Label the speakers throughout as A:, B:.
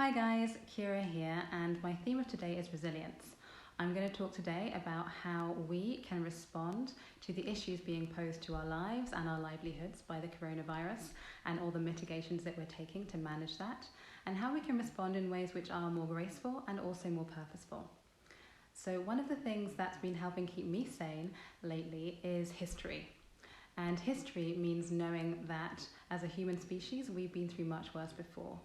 A: Hi guys, Kira here, and my theme of today is resilience. I'm going to talk today about how we can respond to the issues being posed to our lives and our livelihoods by the coronavirus and all the mitigations that we're taking to manage that, and how we can respond in ways which are more graceful and also more purposeful. So one of the things that's been helping keep me sane lately is history. And history means knowing that as a human species, we've been through much worse before.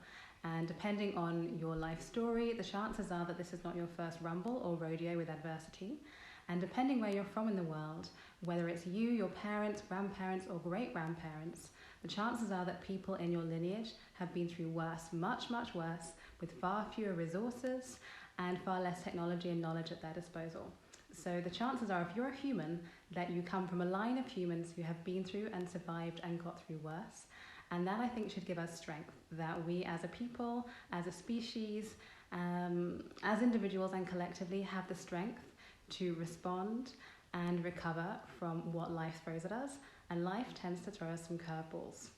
A: And depending on your life story, the chances are that this is not your first rumble or rodeo with adversity. And depending where you're from in the world, whether it's you, your parents, grandparents, or great-grandparents, the chances are that people in your lineage have been through worse, much, much worse, with far fewer resources and far less technology and knowledge at their disposal. So the chances are, if you're a human, that you come from a line of humans who have been through and survived and got through worse. And that, I think, should give us strength, that we as a people, as a species, as individuals and collectively have the strength to respond and recover from what life throws at us. And life tends to throw us some curveballs.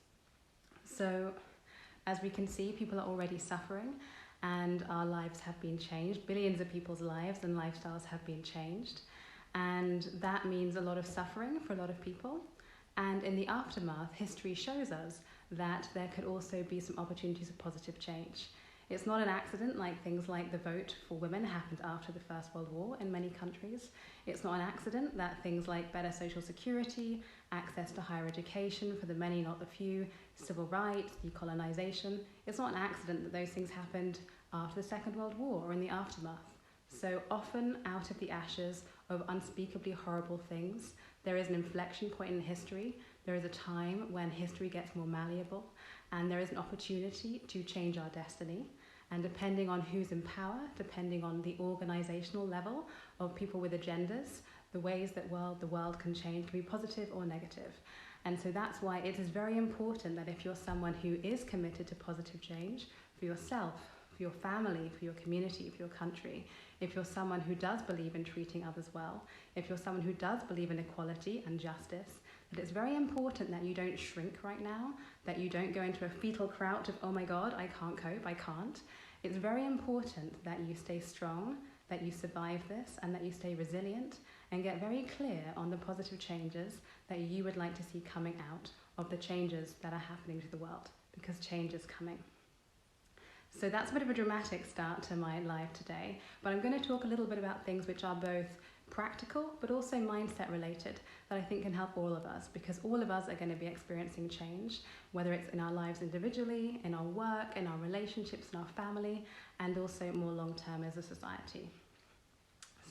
A: So as we can see, people are already suffering and our lives have been changed. Billions of people's lives and lifestyles have been changed. And that means a lot of suffering for a lot of people. And in the aftermath, history shows us that there could also be some opportunities of positive change. It's not an accident like things like the vote for women happened after the First World War in many countries. It's not an accident that things like better social security, access to higher education for the many, not the few, civil rights, decolonization. It's not an accident that those things happened after the Second World War or in the aftermath. So often out of the ashes of unspeakably horrible things, there is an inflection point in history. There is a time when history gets more malleable and there is an opportunity to change our destiny. And depending on who's in power, depending on the organizational level of people with agendas, the ways that the world can change can be positive or negative. And so that's why it is very important that if you're someone who is committed to positive change for yourself, for your family, for your community, for your country, if you're someone who does believe in treating others well, if you're someone who does believe in equality and justice, that it's very important that you don't shrink right now, that you don't go into a fetal crouch of, oh my God, I can't cope, I can't. It's very important that you stay strong, that you survive this, and that you stay resilient and get very clear on the positive changes that you would like to see coming out of the changes that are happening to the world, because change is coming. So that's a bit of a dramatic start to my live today, but I'm going to talk a little bit about things which are both practical but also mindset related that I think can help all of us, because all of us are going to be experiencing change, whether it's in our lives individually, in our work, in our relationships, in our family, and also more long term as a society.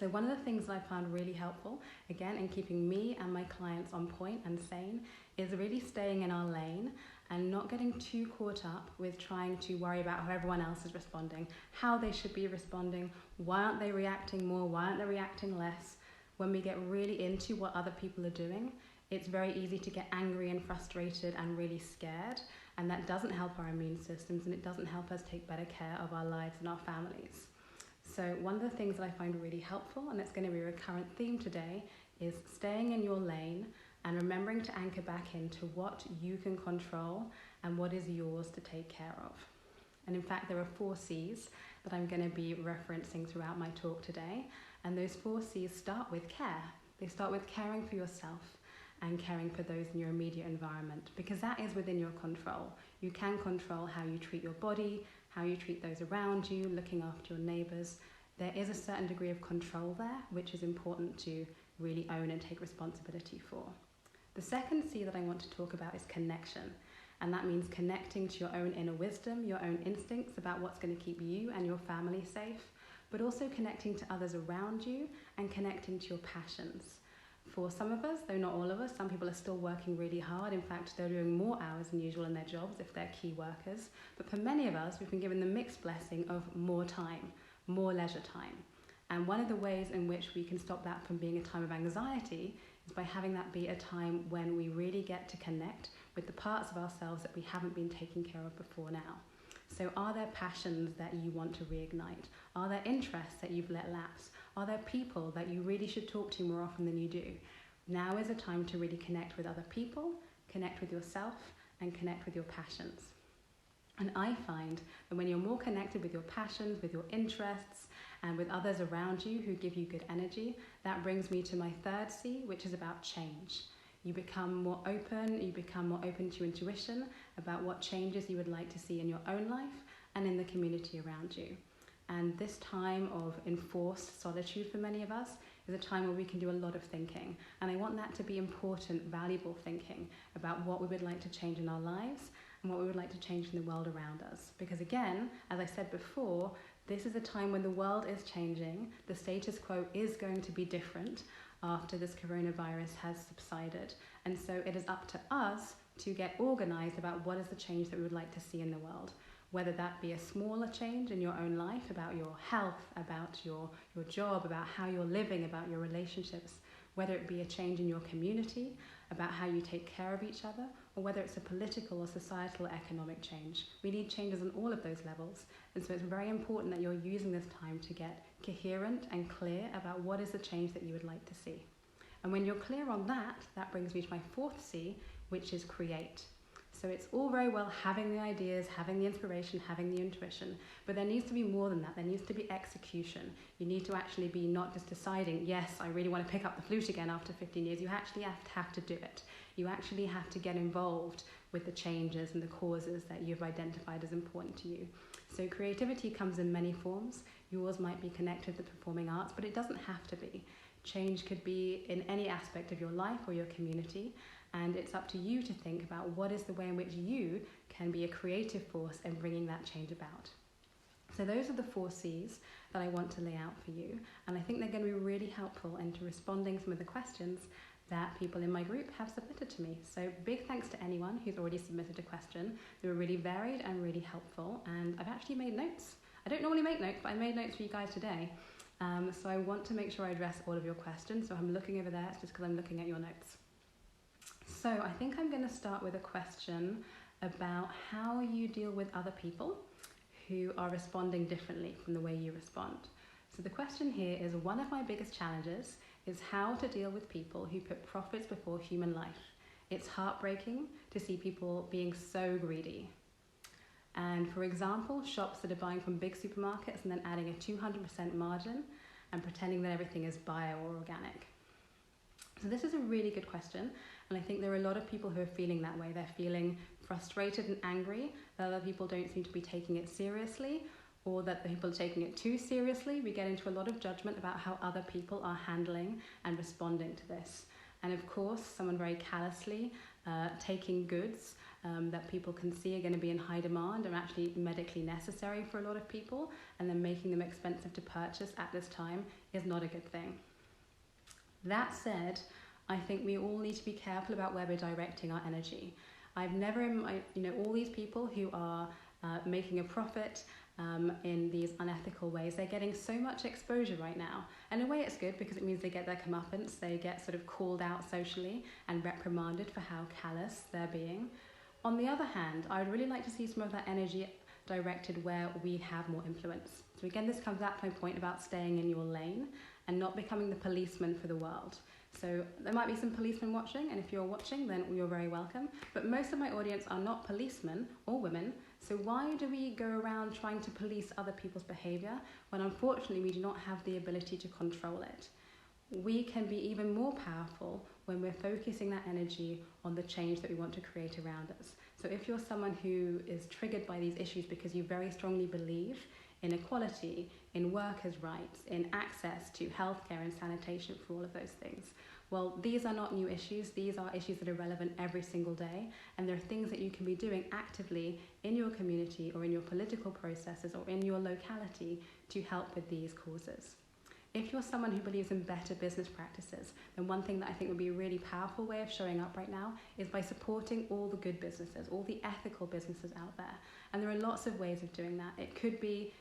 A: So one of the things that I found really helpful, again, in keeping me and my clients on point and sane, is really staying in our lane and not getting too caught up with trying to worry about how everyone else is responding, how they should be responding, why aren't they reacting more, why aren't they reacting less. When we get really into what other people are doing, it's very easy to get angry and frustrated and really scared, and that doesn't help our immune systems and it doesn't help us take better care of our lives and our families. So one of the things that I find really helpful, and it's going to be a recurrent theme today, is staying in your lane and remembering to anchor back into what you can control and what is yours to take care of. And in fact, there are 4 C's that I'm going to be referencing throughout my talk today. And those 4 C's start with care. They start with caring for yourself and caring for those in your immediate environment, because that is within your control. You can control how you treat your body, how you treat those around you, looking after your neighbours. There is a certain degree of control there, which is important to really own and take responsibility for. The second C that I want to talk about is connection. And that means connecting to your own inner wisdom, your own instincts about what's going to keep you and your family safe, but also connecting to others around you and connecting to your passions. For some of us, though not all of us, some people are still working really hard. In fact, they're doing more hours than usual in their jobs if they're key workers. But for many of us, we've been given the mixed blessing of more time, more leisure time. And one of the ways in which we can stop that from being a time of anxiety is by having that be a time when we really get to connect with the parts of ourselves that we haven't been taking care of before now. So are there passions that you want to reignite? Are there interests that you've let lapse? Are there people that you really should talk to more often than you do? Now is a time to really connect with other people, connect with yourself, and connect with your passions. And I find that when you're more connected with your passions, with your interests, and with others around you who give you good energy, that brings me to my third C, which is about change. You become more open to intuition about what changes you would like to see in your own life and in the community around you. And this time of enforced solitude for many of us is a time where we can do a lot of thinking. And I want that to be important, valuable thinking about what we would like to change in our lives and what we would like to change in the world around us. Because again, as I said before, this is a time when the world is changing. The status quo is going to be different after this coronavirus has subsided. And so it is up to us to get organized about what is the change that we would like to see in the world. Whether that be a smaller change in your own life, about your health, about your job, about how you're living, about your relationships, whether it be a change in your community, about how you take care of each other, or whether it's a political or societal or economic change. We need changes on all of those levels. And so it's very important that you're using this time to get coherent and clear about what is the change that you would like to see. And when you're clear on that, that brings me to my fourth C, which is create. So it's all very well having the ideas, having the inspiration, having the intuition, but there needs to be more than that. There needs to be execution. You need to actually be not just deciding, yes, I really want to pick up the flute again after 15 years. You actually have to do it. You actually have to get involved with the changes and the causes that you've identified as important to you. So creativity comes in many forms. Yours might be connected to the performing arts, but it doesn't have to be. Change could be in any aspect of your life or your community. And it's up to you to think about what is the way in which you can be a creative force in bringing that change about. So those are the 4 C's that I want to lay out for you. And I think they're going to be really helpful into responding some of the questions that people in my group have submitted to me. So big thanks to anyone who's already submitted a question. They were really varied and really helpful. And I've actually made notes. I don't normally make notes, but I made notes for you guys today. So I want to make sure I address all of your questions. So I'm looking over there, it's just because I'm looking at your notes. So I think I'm going to start with a question about how you deal with other people who are responding differently from the way you respond. So the question here is, one of my biggest challenges is how to deal with people who put profits before human life. It's heartbreaking to see people being so greedy. And for example, shops that are buying from big supermarkets and then adding a 200% margin and pretending that everything is bio or organic. So this is a really good question, and I think there are a lot of people who are feeling that way. They're feeling frustrated and angry that other people don't seem to be taking it seriously, or that the people are taking it too seriously. We get into a lot of judgment about how other people are handling and responding to this. And of course, someone very callously taking goods that people can see are going to be in high demand and actually medically necessary for a lot of people, and then making them expensive to purchase at this time is not a good thing. That said, I think we all need to be careful about where we're directing our energy. I've never, all these people who are making a profit in these unethical ways, they're getting so much exposure right now. And in a way it's good because it means they get their comeuppance, they get sort of called out socially and reprimanded for how callous they're being. On the other hand, I would really like to see some of that energy directed where we have more influence. So again, this comes back to my point about staying in your lane and not becoming the policeman for the world. So there might be some policemen watching, and if you're watching, then you're very welcome. But most of my audience are not policemen or women, so why do we go around trying to police other people's behaviour when unfortunately we do not have the ability to control it? We can be even more powerful when we're focusing that energy on the change that we want to create around us. So if you're someone who is triggered by these issues because you very strongly believe in equality, in workers' rights, in access to healthcare and sanitation for all of those things, well, these are not new issues. These are issues that are relevant every single day, and there are things that you can be doing actively in your community or in your political processes or in your locality to help with these causes. If you're someone who believes in better business practices, then one thing that I think would be a really powerful way of showing up right now is by supporting all the good businesses, all the ethical businesses out there. And there are lots of ways of doing that. It could be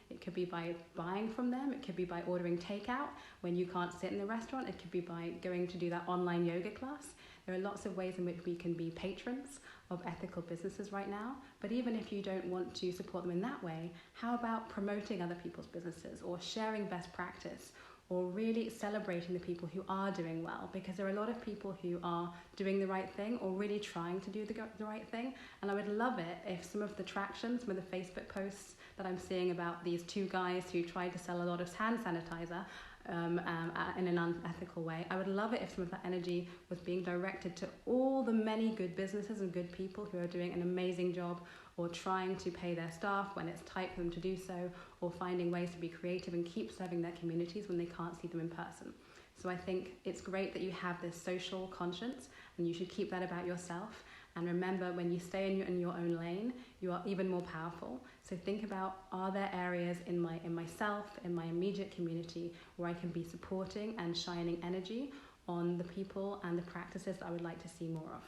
A: by buying from them. It could be by ordering takeout when you can't sit in the restaurant. It could be by going to do that online yoga class. There are lots of ways in which we can be patrons of ethical businesses right now. But even if you don't want to support them in that way, how about promoting other people's businesses or sharing best practice, or really celebrating the people who are doing well, because there are a lot of people who are doing the right thing or really trying to do the right thing. And I would love it if some of the traction, some of the Facebook posts that I'm seeing about these two guys who tried to sell a lot of hand sanitizer in an unethical way, I would love it if some of that energy was being directed to all the many good businesses and good people who are doing an amazing job, or trying to pay their staff when it's tight for them to do so, or finding ways to be creative and keep serving their communities when they can't see them in person. So I think it's great that you have this social conscience, and you should keep that about yourself. And remember, when you stay in your own lane, you are even more powerful. So think about, are there areas in myself, in my immediate community, where I can be supporting and shining energy on the people and the practices that I would like to see more of.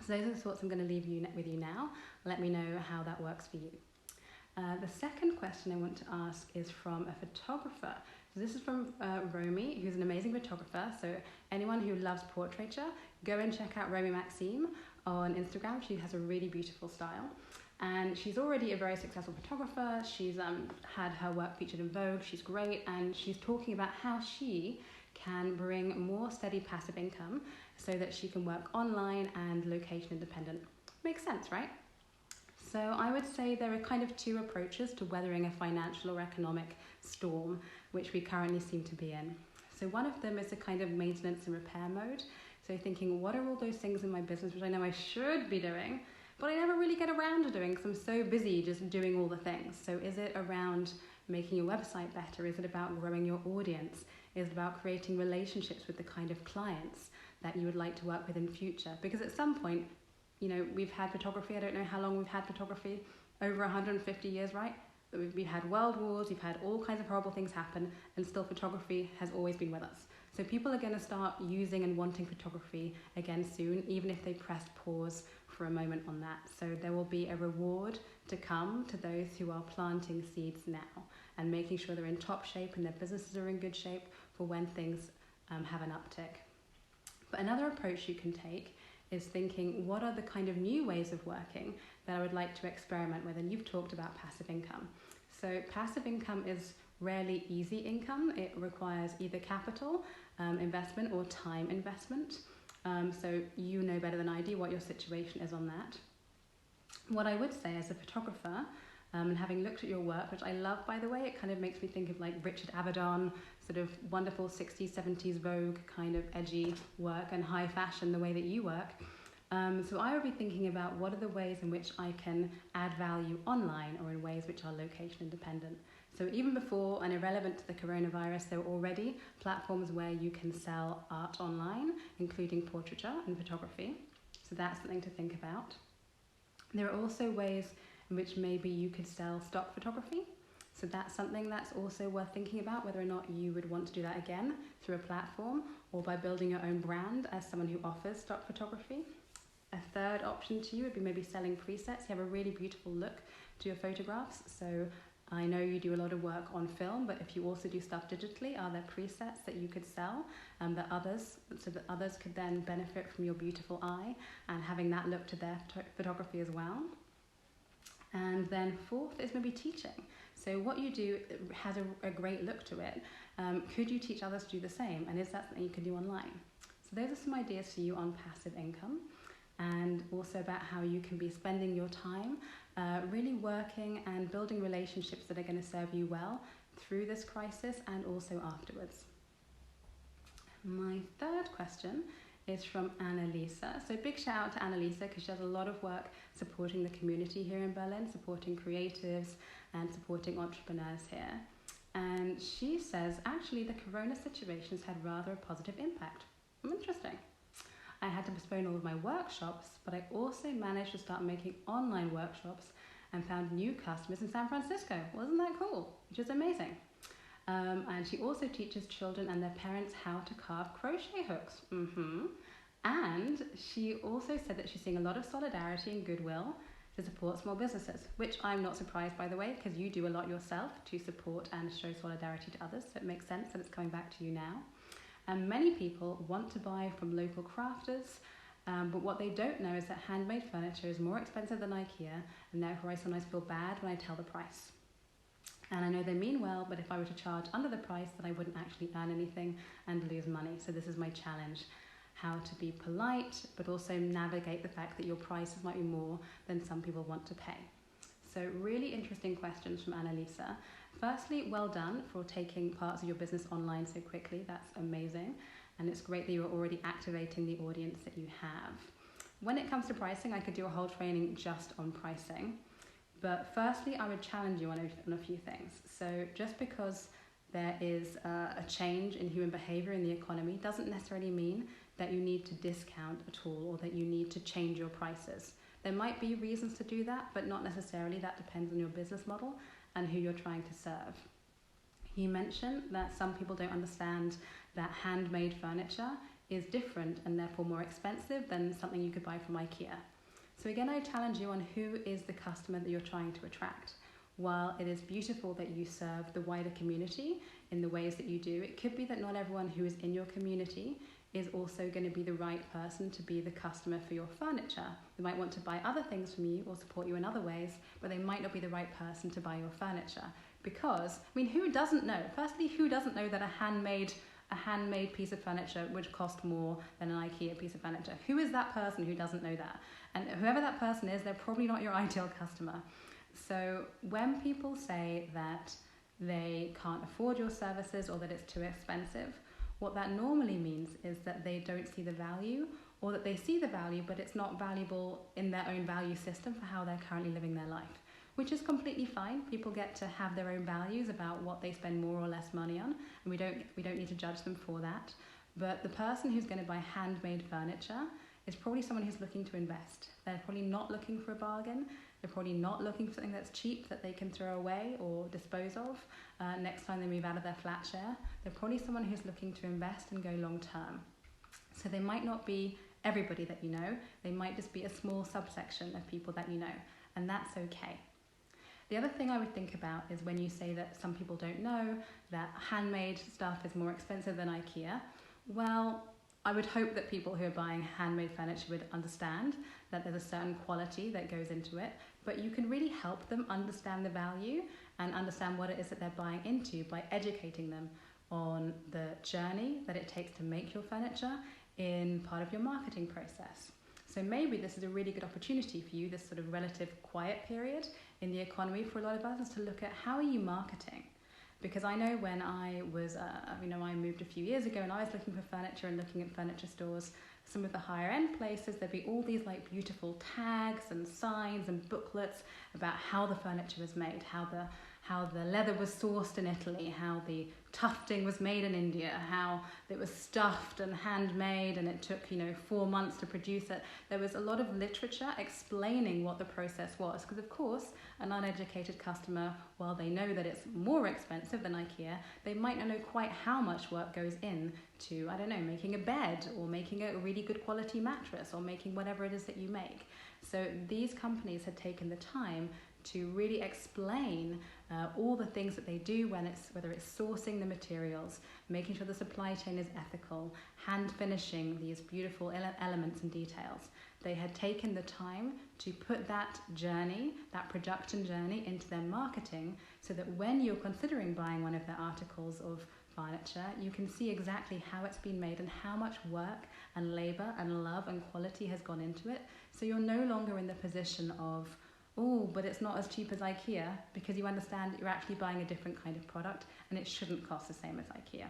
A: So those are the thoughts I'm going to leave with you now. Let me know how that works for you. The second question I want to ask is from a photographer. So this is from Romy, who's an amazing photographer. So anyone who loves portraiture, go and check out Romy Maxime on Instagram. She has a really beautiful style. And she's already a very successful photographer. She's had her work featured in Vogue. She's great. And she's talking about how she can bring more steady passive income so that she can work online and location independent. Makes sense, right? So I would say there are kind of two approaches to weathering a financial or economic storm, which we currently seem to be in. So one of them is a kind of maintenance and repair mode. So thinking, what are all those things in my business which I know I should be doing, but I never really get around to doing because I'm so busy just doing all the things. So is it around making your website better? Is it about growing your audience? Is it about creating relationships with the kind of clients that you would like to work with in future? Because at some point, you know, we've had photography, I don't know how long we've had photography, over 150 years, right? We've had world wars, we've had all kinds of horrible things happen, and still photography has always been with us. So people are going to start using and wanting photography again soon, even if they pressed pause for a moment on that. So there will be a reward to come to those who are planting seeds now and making sure they're in top shape and their businesses are in good shape for when things have an uptick. But another approach you can take is thinking, what are the kind of new ways of working that I would like to experiment with? And you've talked about passive income. So passive income is rarely easy income. It requires either capital investment or time investment. So you know better than I do what your situation is on that. What I would say as a photographer, and having looked at your work, which I love, by the way, it kind of makes me think of like Richard Avedon, sort of wonderful 60s, 70s Vogue kind of edgy work and high fashion, the way that you work. So I would be thinking about what are the ways in which I can add value online or in ways which are location independent. So even before and irrelevant to the coronavirus, there were already platforms where you can sell art online, including portraiture and photography. So that's something to think about. There are also ways in which maybe you could sell stock photography. So that's something that's also worth thinking about, whether or not you would want to do that again through a platform or by building your own brand as someone who offers stock photography. A third option to you would be maybe selling presets. You have a really beautiful look to your photographs. So I know you do a lot of work on film, but if you also do stuff digitally, are there presets that you could sell so that others could then benefit from your beautiful eye and having that look to their photography as well? And then fourth is maybe teaching. So what you do has a great look to it. Could you teach others to do the same? And is that something you can do online? So those are some ideas for you on passive income, and also about how you can be spending your time really working and building relationships that are going to serve you well through this crisis and also afterwards. My third question is from Annalisa. So big shout out to Annalisa, because she does a lot of work supporting the community here in Berlin, supporting creatives and supporting entrepreneurs here. And she says, actually, the corona situation has had rather a positive impact. Interesting. I had to postpone all of my workshops, but I also managed to start making online workshops and found new customers in San Francisco. Wasn't that cool? Which is amazing. And she also teaches children and their parents how to carve crochet hooks. And she also said that she's seeing a lot of solidarity and goodwill to support small businesses, which I'm not surprised, by the way, because you do a lot yourself to support and show solidarity to others. So it makes sense that it's coming back to you now. And many people want to buy from local crafters, but what they don't know is that handmade furniture is more expensive than IKEA, and therefore I sometimes feel bad when I tell the price. And I know they mean well, but if I were to charge under the price, then I wouldn't actually earn anything and lose money. So this is my challenge, how to be polite, but also navigate the fact that your prices might be more than some people want to pay. So really interesting questions from Annalisa. Firstly, well done for taking parts of your business online so quickly. That's amazing. And it's great that you're already activating the audience that you have. When it comes to pricing, I could do a whole training just on pricing. But firstly, I would challenge you on a few things. So just because there is a change in human behavior in the economy doesn't necessarily mean that you need to discount at all or that you need to change your prices. There might be reasons to do that, but not necessarily. That depends on your business model and who you're trying to serve. You mentioned that some people don't understand that handmade furniture is different and therefore more expensive than something you could buy from IKEA. So again, I challenge you on who is the customer that you're trying to attract. While it is beautiful that you serve the wider community in the ways that you do, it could be that not everyone who is in your community is also going to be the right person to be the customer for your furniture. They might want to buy other things from you or support you in other ways, but they might not be the right person to buy your furniture. Because, who doesn't know? Firstly, who doesn't know that a handmade piece of furniture would cost more than an IKEA piece of furniture? Who is that person who doesn't know that? And whoever that person is, they're probably not your ideal customer. So when people say that they can't afford your services or that it's too expensive, what that normally means is that they don't see the value, or that they see the value but it's not valuable in their own value system for how they're currently living their life, which is completely fine. People get to have their own values about what they spend more or less money on, and we don't need to judge them for that. But the person who's going to buy handmade furniture is probably someone who's looking to invest. They're probably not looking for a bargain. They're probably not looking for something that's cheap that they can throw away or dispose of next time they move out of their flat share. They're probably someone who's looking to invest and go long term. So they might not be everybody that you know. They might just be a small subsection of people that you know, and that's okay. The other thing I would think about is when you say that some people don't know that handmade stuff is more expensive than IKEA. Well, I would hope that people who are buying handmade furniture would understand that there's a certain quality that goes into it, but you can really help them understand the value and understand what it is that they're buying into by educating them on the journey that it takes to make your furniture in part of your marketing process. So maybe this is a really good opportunity for you, this sort of relative quiet period in the economy for a lot of us, to look at how are you marketing? Because I know when I was, I moved a few years ago and I was looking for furniture and looking at furniture stores, some of the higher end places, there'd be all these like beautiful tags and signs and booklets about how the furniture was made, how the leather was sourced in Italy, how the tufting was made in India, how it was stuffed and handmade and it took 4 months to produce it. There was a lot of literature explaining what the process was, because of course an uneducated customer, while they know that it's more expensive than IKEA, they might not know quite how much work goes in to, making a bed or making a really good quality mattress or making whatever it is that you make. So these companies had taken the time to really explain all the things that they do, whether it's sourcing the materials, making sure the supply chain is ethical, hand finishing these beautiful elements and details. They had taken the time to put that journey, that production journey, into their marketing, so that when you're considering buying one of their articles of furniture, you can see exactly how it's been made and how much work and labor and love and quality has gone into it. So you're no longer in the position of, oh, but it's not as cheap as IKEA, because you understand that you're actually buying a different kind of product and it shouldn't cost the same as IKEA.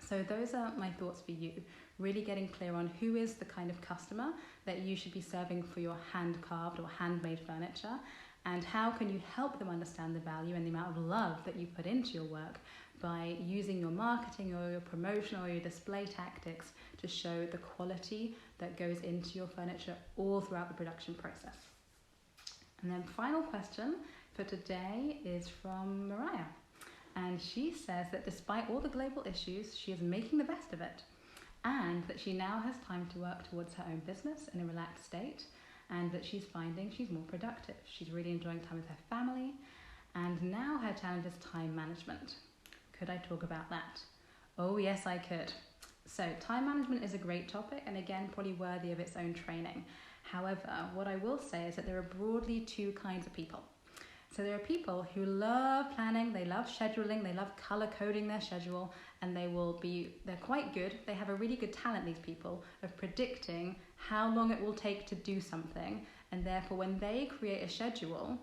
A: So those are my thoughts for you, really getting clear on who is the kind of customer that you should be serving for your hand-carved or handmade furniture, and how can you help them understand the value and the amount of love that you put into your work by using your marketing or your promotion or your display tactics to show the quality that goes into your furniture all throughout the production process. And then final question for today is from Mariah. And she says that despite all the global issues, she is making the best of it, and that she now has time to work towards her own business in a relaxed state, and that she's finding she's more productive. She's really enjoying time with her family, and now her challenge is time management. Could I talk about that? Oh yes, I could. So time management is a great topic, and again, probably worthy of its own training. However, what I will say is that there are broadly two kinds of people. So there are people who love planning, they love scheduling, they love color coding their schedule, and they're quite good. They have a really good talent, these people, of predicting how long it will take to do something. And therefore, when they create a schedule,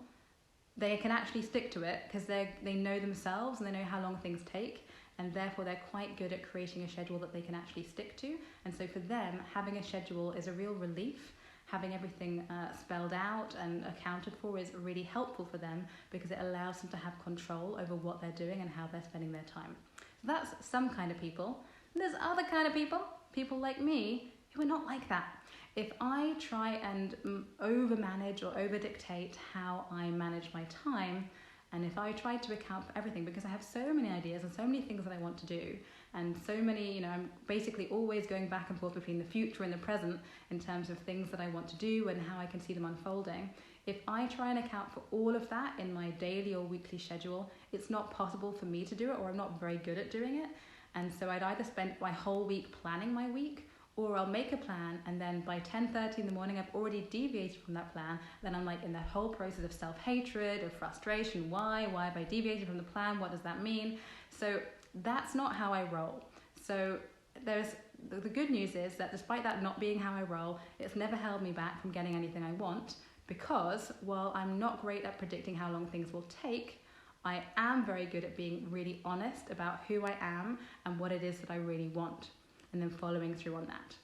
A: they can actually stick to it because they know themselves and they know how long things take. And therefore, they're quite good at creating a schedule that they can actually stick to. And so for them, having a schedule is a real relief. Having everything spelled out and accounted for is really helpful for them because it allows them to have control over what they're doing and how they're spending their time. So that's some kind of people. And there's other kind of people like me, who are not like that. If I try and over-manage or over-dictate how I manage my time, and if I try to account for everything, because I have so many ideas and so many things that I want to do, and so many, I'm basically always going back and forth between the future and the present in terms of things that I want to do and how I can see them unfolding. If I try and account for all of that in my daily or weekly schedule, it's not possible for me to do it, or I'm not very good at doing it. And so I'd either spend my whole week planning my week, or I'll make a plan and then by 10:30 in the morning I've already deviated from that plan. Then I'm like in the whole process of self-hatred, of frustration. Why have I deviated from the plan? What does that mean? So that's not how I roll. So the good news is that despite that not being how I roll, it's never held me back from getting anything I want, because while I'm not great at predicting how long things will take, I am very good at being really honest about who I am and what it is that I really want, and then following through on that.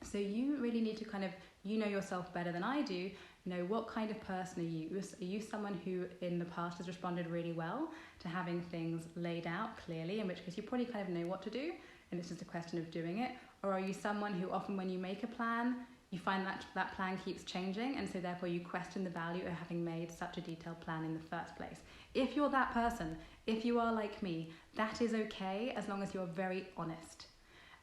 A: So you really need to you know yourself better than I do. Know what kind of person are you? Are you someone who in the past has responded really well to having things laid out clearly, in which case you probably know what to do and it's just a question of doing it? Or are you someone who often when you make a plan, you find that plan keeps changing, and so therefore you question the value of having made such a detailed plan in the first place? If you're that person, if you are like me, that is okay as long as you're very honest.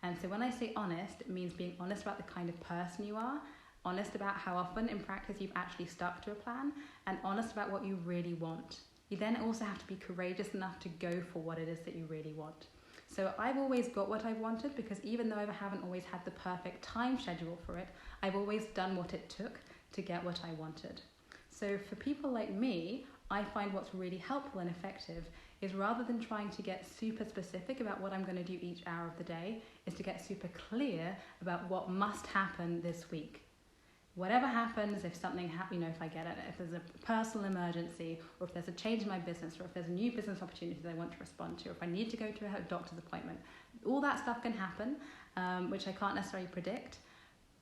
A: And so when I say honest, it means being honest about the kind of person you are, honest about how often in practice you've actually stuck to a plan, and honest about what you really want. You then also have to be courageous enough to go for what it is that you really want. So I've always got what I've wanted, because even though I haven't always had the perfect time schedule for it, I've always done what it took to get what I wanted. So for people like me, I find what's really helpful and effective is, rather than trying to get super specific about what I'm going to do each hour of the day, is to get super clear about what must happen this week. Whatever happens, if something happens, if I get it, if there's a personal emergency, or if there's a change in my business, or if there's a new business opportunity that I want to respond to, or if I need to go to a doctor's appointment, all that stuff can happen, which I can't necessarily predict.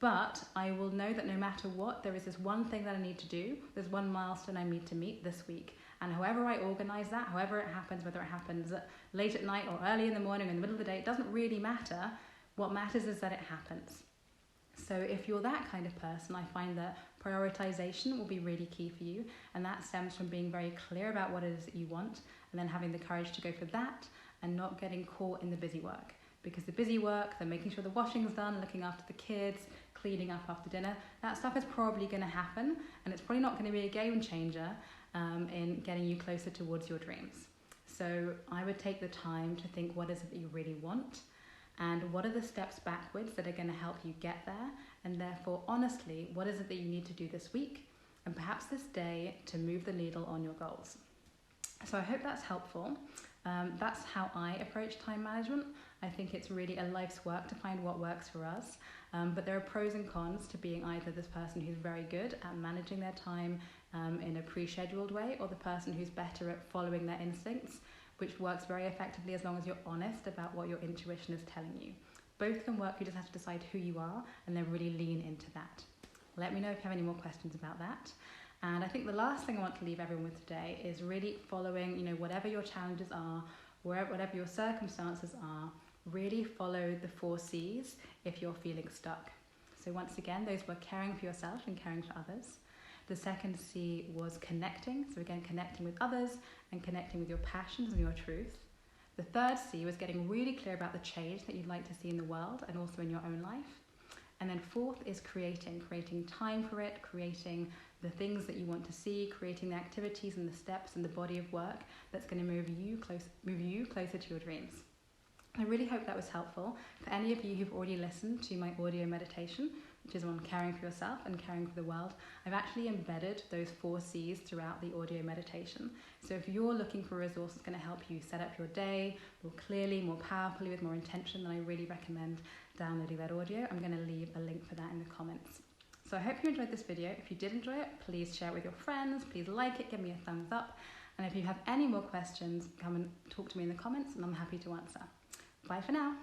A: But I will know that no matter what, there is this one thing that I need to do. There's one milestone I need to meet this week. And however I organise that, however it happens, whether it happens late at night or early in the morning or in the middle of the day, it doesn't really matter. What matters is that it happens. So if you're that kind of person, I find that prioritization will be really key for you. And that stems from being very clear about what it is that you want, and then having the courage to go for that and not getting caught in the busy work. Because the busy work, the making sure the washing's done, looking after the kids, cleaning up after dinner, that stuff is probably going to happen, and it's probably not going to be a game changer in getting you closer towards your dreams. So I would take the time to think, what is it that you really want, and what are the steps backwards that are going to help you get there, and therefore honestly, what is it that you need to do this week and perhaps this day to move the needle on your goals. So I hope that's helpful. That's how I approach time management. I think it's really a life's work to find what works for us. But there are pros and cons to being either this person who's very good at managing their time in a pre-scheduled way, or the person who's better at following their instincts, which works very effectively as long as you're honest about what your intuition is telling you. Both can work, you just have to decide who you are and then really lean into that. Let me know if you have any more questions about that. And I think the last thing I want to leave everyone with today is really following, whatever your challenges are, whatever your circumstances are, really follow the 4 C's if you're feeling stuck. So once again, those were caring for yourself and caring for others. The second C was connecting. So again, connecting with others and connecting with your passions and your truth. The third C was getting really clear about the change that you'd like to see in the world and also in your own life. And then fourth is creating time for it, creating the things that you want to see, creating the activities and the steps and the body of work that's going to move you closer to your dreams. I really hope that was helpful. For any of you who've already listened to my audio meditation, which is on caring for yourself and caring for the world, I've actually embedded those 4 C's throughout the audio meditation. So if you're looking for a resource that's going to help you set up your day more clearly, more powerfully, with more intention, then I really recommend downloading that audio. I'm going to leave a link for that in the comments. So I hope you enjoyed this video. If you did enjoy it, please share it with your friends, please like it, give me a thumbs up. And if you have any more questions, come and talk to me in the comments and I'm happy to answer. Bye for now.